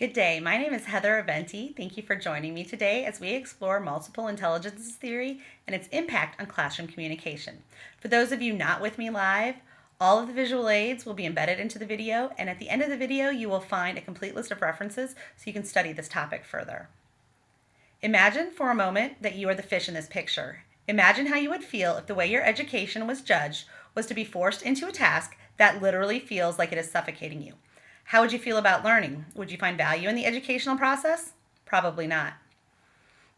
Good day. My name is Heather Aventi. Thank you for joining me today as we explore multiple intelligences theory and its impact on classroom communication. For those of you not with me live, all of the visual aids will be embedded into the video, and at the end of the video, you will find a complete list of references so you can study this topic further. Imagine for a moment that you are the fish in this picture. Imagine how you would feel if the way your education was judged was to be forced into a task that literally feels like it is suffocating you. How would you feel about learning? Would you find value in the educational process? Probably not.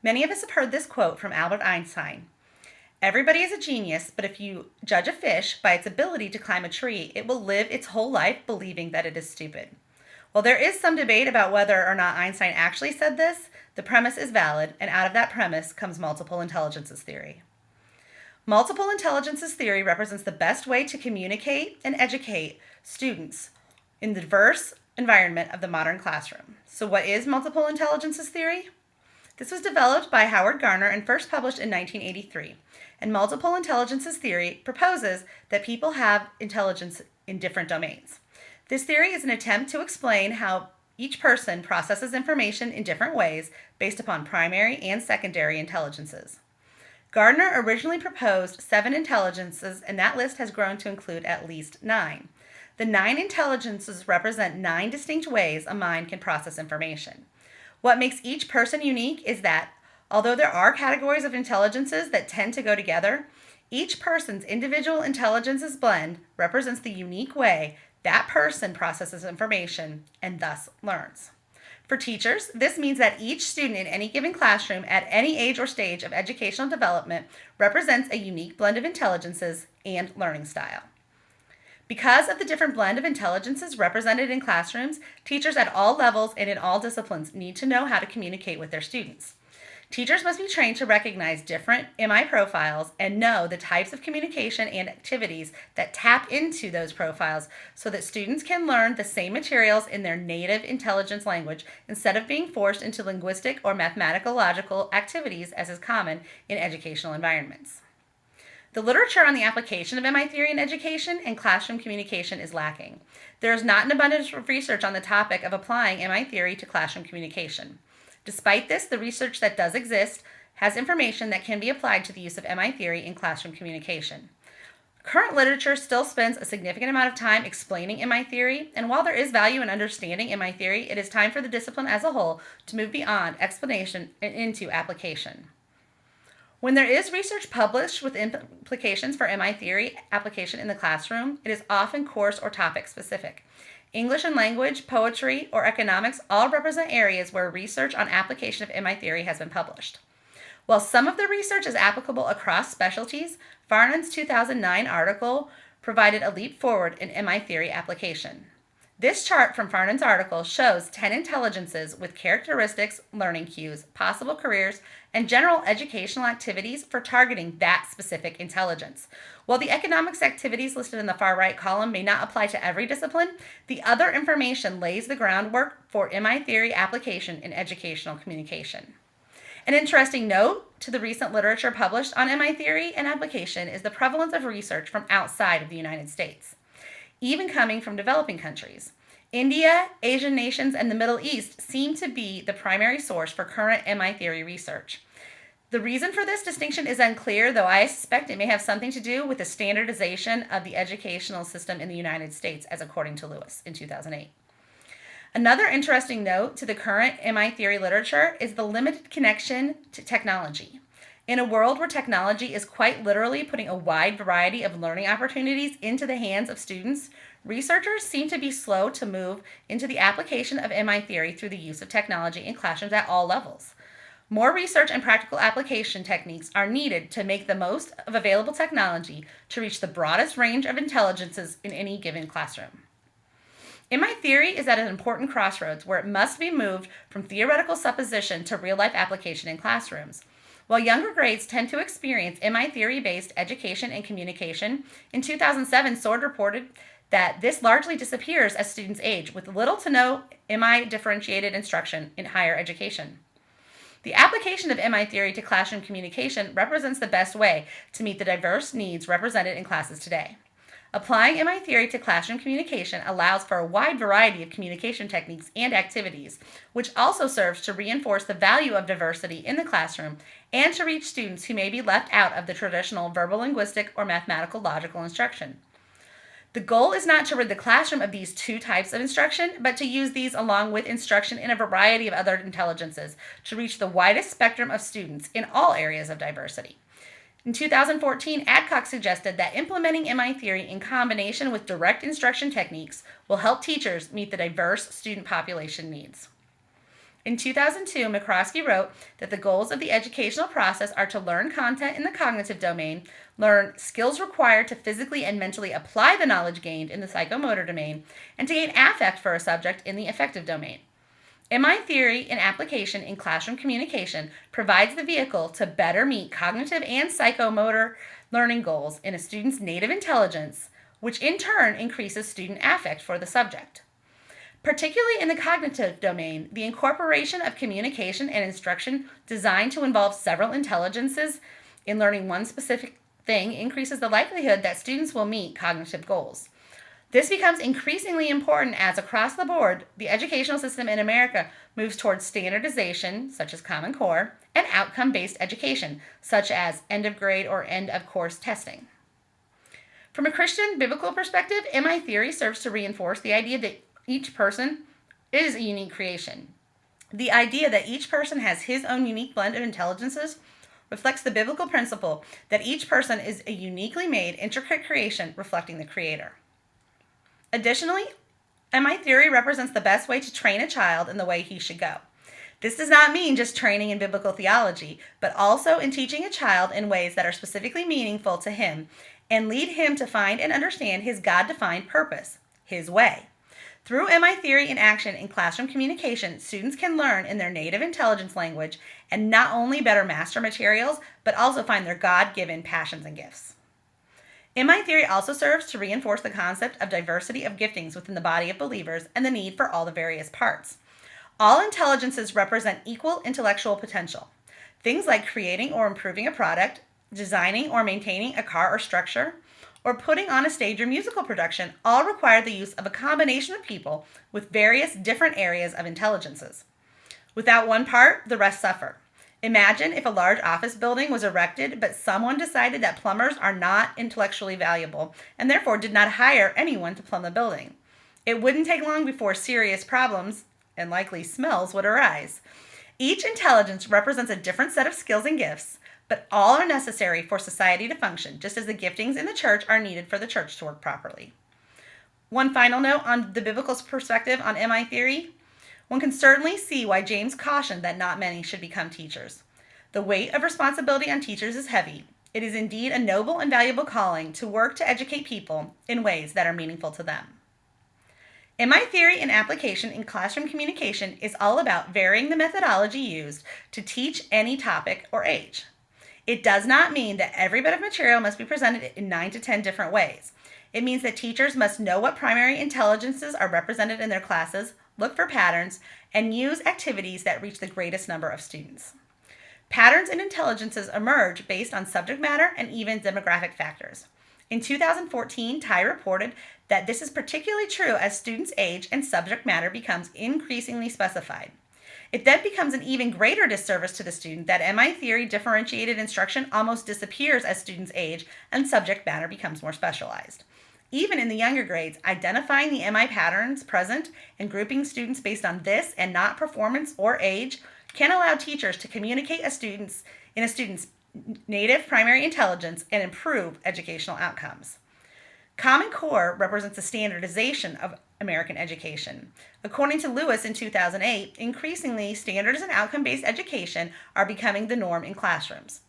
Many of us have heard this quote from Albert Einstein. Everybody is a genius, but if you judge a fish by its ability to climb a tree, it will live its whole life believing that it is stupid. While there is some debate about whether or not Einstein actually said this, the premise is valid, and out of that premise comes multiple intelligences theory. Multiple intelligences theory represents the best way to communicate and educate students in the diverse environment of the modern classroom. So what is multiple intelligences theory? This was developed by Howard Gardner and first published in 1983. And multiple intelligences theory proposes that people have intelligence in different domains. This theory is an attempt to explain how each person processes information in different ways based upon primary and secondary intelligences. Gardner originally proposed 7 intelligences, and that list has grown to include at least 9. The 9 intelligences represent 9 distinct ways a mind can process information. What makes each person unique is that, although there are categories of intelligences that tend to go together, each person's individual intelligences blend represents the unique way that person processes information and thus learns. For teachers, this means that each student in any given classroom at any age or stage of educational development represents a unique blend of intelligences and learning style. Because of the different blend of intelligences represented in classrooms, teachers at all levels and in all disciplines need to know how to communicate with their students. Teachers must be trained to recognize different MI profiles and know the types of communication and activities that tap into those profiles so that students can learn the same materials in their native intelligence language instead of being forced into linguistic or mathematical logical activities as is common in educational environments. The literature on the application of MI theory in education and classroom communication is lacking. There is not an abundance of research on the topic of applying MI theory to classroom communication. Despite this, the research that does exist has information that can be applied to the use of MI theory in classroom communication. Current literature still spends a significant amount of time explaining MI theory, and while there is value in understanding MI theory, it is time for the discipline as a whole to move beyond explanation and into application. When there is research published with implications for MI theory application in the classroom, it is often course or topic specific. English and language, poetry, or economics all represent areas where research on application of MI theory has been published. While some of the research is applicable across specialties, Farnon's 2009 article provided a leap forward in MI theory application. This chart from Farnon's article shows 10 intelligences with characteristics, learning cues, possible careers, and general educational activities for targeting that specific intelligence. While the economics activities listed in the far right column may not apply to every discipline, the other information lays the groundwork for MI theory application in educational communication. An interesting note to the recent literature published on MI theory and application is the prevalence of research from outside of the United States, even coming from developing countries. India, Asian nations, and the Middle East seem to be the primary source for current MI theory research. The reason for this distinction is unclear, though I suspect it may have something to do with the standardization of the educational system in the United States, as according to Lewis in 2008. Another interesting note to the current MI theory literature is the limited connection to technology. In a world where technology is quite literally putting a wide variety of learning opportunities into the hands of students, researchers seem to be slow to move into the application of MI theory through the use of technology in classrooms at all levels. More research and practical application techniques are needed to make the most of available technology to reach the broadest range of intelligences in any given classroom. MI theory is at an important crossroads where it must be moved from theoretical supposition to real-life application in classrooms. While younger grades tend to experience MI theory-based education and communication, in 2007, SWORD reported that this largely disappears as students age, with little to no MI differentiated instruction in higher education. The application of MI theory to classroom communication represents the best way to meet the diverse needs represented in classes today. Applying MI theory to classroom communication allows for a wide variety of communication techniques and activities, which also serves to reinforce the value of diversity in the classroom and to reach students who may be left out of the traditional verbal linguistic or mathematical logical instruction. The goal is not to rid the classroom of these two types of instruction, but to use these along with instruction in a variety of other intelligences to reach the widest spectrum of students in all areas of diversity. In 2014, Adcock suggested that implementing MI theory in combination with direct instruction techniques will help teachers meet the diverse student population needs. In 2002, McCroskey wrote that the goals of the educational process are to learn content in the cognitive domain, learn skills required to physically and mentally apply the knowledge gained in the psychomotor domain, and to gain affect for a subject in the affective domain. MI theory and application in classroom communication provides the vehicle to better meet cognitive and psychomotor learning goals in a student's native intelligence, which in turn increases student affect for the subject. Particularly in the cognitive domain, the incorporation of communication and instruction designed to involve several intelligences in learning one specific thing increases the likelihood that students will meet cognitive goals. This becomes increasingly important as across the board, the educational system in America moves towards standardization, such as Common Core, and outcome-based education, such as end-of-grade or end-of-course testing. From a Christian biblical perspective, MI theory serves to reinforce the idea that each person is a unique creation. The idea that each person has his own unique blend of intelligences reflects the biblical principle that each person is a uniquely made, intricate creation reflecting the Creator. Additionally, MI theory represents the best way to train a child in the way he should go. This does not mean just training in biblical theology, but also in teaching a child in ways that are specifically meaningful to him and lead him to find and understand his God-defined purpose, his way. Through MI theory in action in classroom communication, students can learn in their native intelligence language and not only better master materials, but also find their God-given passions and gifts. MI theory also serves to reinforce the concept of diversity of giftings within the body of believers and the need for all the various parts. All intelligences represent equal intellectual potential. Things like creating or improving a product, designing or maintaining a car or structure, or putting on a stage or musical production all require the use of a combination of people with various different areas of intelligences. Without one part, the rest suffer. Imagine if a large office building was erected, but someone decided that plumbers are not intellectually valuable and therefore did not hire anyone to plumb the building. It wouldn't take long before serious problems and likely smells would arise. Each intelligence represents a different set of skills and gifts, but all are necessary for society to function, just as the giftings in the church are needed for the church to work properly. One final note on the biblical perspective on MI theory. One can certainly see why James cautioned that not many should become teachers. The weight of responsibility on teachers is heavy. It is indeed a noble and valuable calling to work to educate people in ways that are meaningful to them. MI theory and application in classroom communication is all about varying the methodology used to teach any topic or age. It does not mean that every bit of material must be presented in 9 to 10 different ways. It means that teachers must know what primary intelligences are represented in their classes, look for patterns, and use activities that reach the greatest number of students. Patterns and intelligences emerge based on subject matter and even demographic factors. In 2014, TIE reported that this is particularly true as students' age and subject matter becomes increasingly specified. It then becomes an even greater disservice to the student that MI theory differentiated instruction almost disappears as students age and subject matter becomes more specialized. Even in the younger grades, identifying the MI patterns present and grouping students based on this and not performance or age can allow teachers to communicate in a student's native primary intelligence and improve educational outcomes. Common Core represents the standardization of American education. According to Lewis in 2008, increasingly standards and outcome-based education are becoming the norm in classrooms.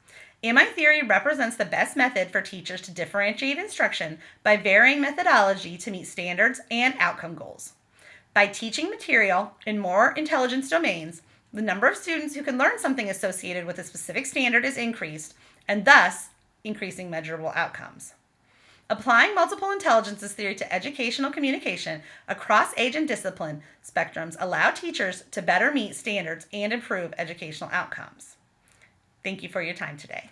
MI theory represents the best method for teachers to differentiate instruction by varying methodology to meet standards and outcome goals. By teaching material in more intelligence domains, the number of students who can learn something associated with a specific standard is increased, and thus increasing measurable outcomes. Applying multiple intelligences theory to educational communication across age and discipline spectrums allow teachers to better meet standards and improve educational outcomes. Thank you for your time today.